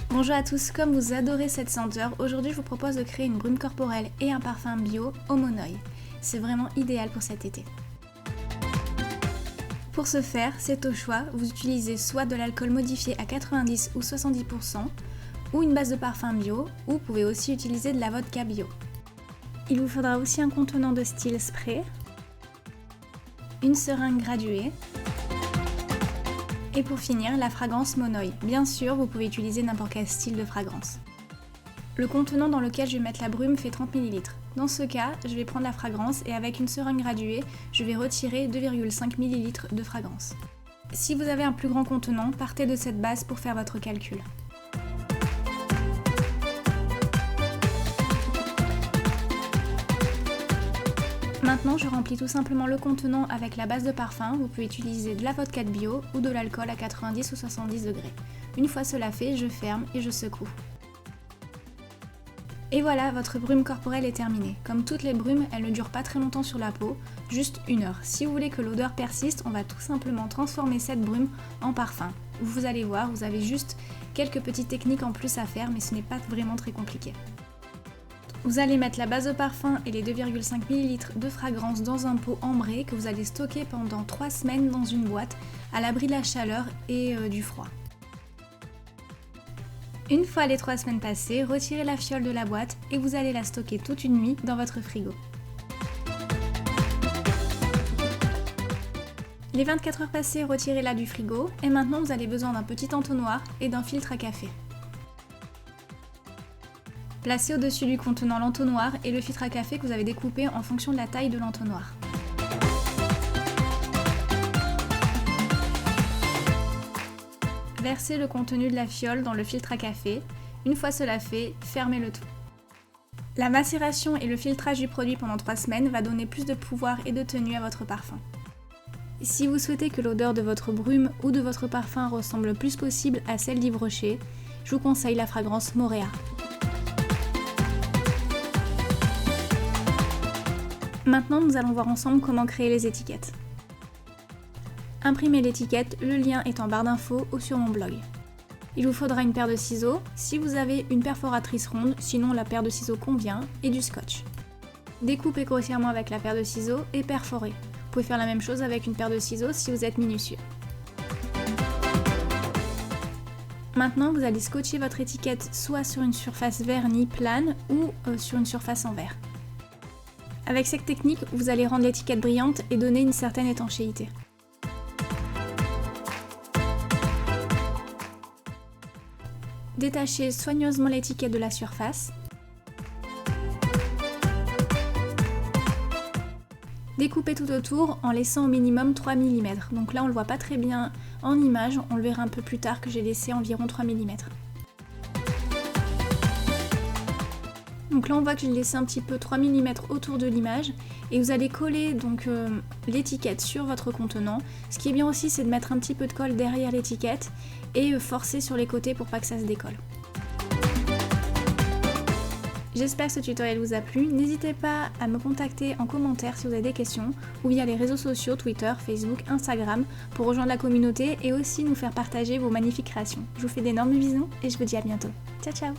Bonjour à tous, comme vous adorez cette senteur, aujourd'hui je vous propose de créer une brume corporelle et un parfum bio au monoï. C'est vraiment idéal pour cet été. Pour ce faire, c'est au choix, vous utilisez soit de l'alcool modifié à 90 ou 70%, ou une base de parfum bio, ou vous pouvez aussi utiliser de la vodka bio. Il vous faudra aussi un contenant de style spray, une seringue graduée, et pour finir, la fragrance monoï. Bien sûr, vous pouvez utiliser n'importe quel style de fragrance. Le contenant dans lequel je vais mettre la brume fait 30 ml. Dans ce cas, je vais prendre la fragrance et avec une seringue graduée, je vais retirer 2,5 ml de fragrance. Si vous avez un plus grand contenant, partez de cette base pour faire votre calcul. Maintenant, je remplis tout simplement le contenant avec la base de parfum. Vous pouvez utiliser de la vodka bio ou de l'alcool à 90 ou 70 degrés. Une fois cela fait, je ferme et je secoue. Et voilà, votre brume corporelle est terminée. Comme toutes les brumes, elle ne dure pas très longtemps sur la peau, juste 1 heure. Si vous voulez que l'odeur persiste, on va tout simplement transformer cette brume en parfum. Vous allez voir, vous avez juste quelques petites techniques en plus à faire, mais ce n'est pas vraiment très compliqué. Vous allez mettre la base de parfum et les 2,5 ml de fragrance dans un pot ambré que vous allez stocker pendant 3 semaines dans une boîte à l'abri de la chaleur et du froid. Une fois les 3 semaines passées, retirez la fiole de la boîte et vous allez la stocker toute une nuit dans votre frigo. Les 24 heures passées, retirez-la du frigo et maintenant vous avez besoin d'un petit entonnoir et d'un filtre à café. Placez au-dessus du contenant l'entonnoir et le filtre à café que vous avez découpé en fonction de la taille de l'entonnoir. Versez le contenu de la fiole dans le filtre à café. Une fois cela fait, fermez le tout. La macération et le filtrage du produit pendant 3 semaines va donner plus de pouvoir et de tenue à votre parfum. Si vous souhaitez que l'odeur de votre brume ou de votre parfum ressemble le plus possible à celle d'Yves Rocher, je vous conseille la fragrance Moréa. Maintenant, nous allons voir ensemble comment créer les étiquettes. Imprimez l'étiquette, le lien est en barre d'infos ou sur mon blog. Il vous faudra une paire de ciseaux, si vous avez une perforatrice ronde, sinon la paire de ciseaux convient, et du scotch. Découpez grossièrement avec la paire de ciseaux et perforez. Vous pouvez faire la même chose avec une paire de ciseaux si vous êtes minutieux. Maintenant, vous allez scotcher votre étiquette soit sur une surface vernie plane ou sur une surface en verre. Avec cette technique, vous allez rendre l'étiquette brillante et donner une certaine étanchéité. Détachez soigneusement l'étiquette de la surface. Découpez tout autour en laissant au minimum 3 mm. Donc là, on ne le voit pas très bien en image, on le verra un peu plus tard que j'ai laissé environ 3 mm. Donc là on voit que j'ai laissé un petit peu 3 mm autour de l'image et vous allez coller donc l'étiquette sur votre contenant. Ce qui est bien aussi, c'est de mettre un petit peu de colle derrière l'étiquette et forcer sur les côtés pour pas que ça se décolle. J'espère que ce tutoriel vous a plu. N'hésitez pas à me contacter en commentaire si vous avez des questions ou via les réseaux sociaux Twitter, Facebook, Instagram pour rejoindre la communauté et aussi nous faire partager vos magnifiques créations. Je vous fais d'énormes bisous et je vous dis à bientôt. Ciao ciao!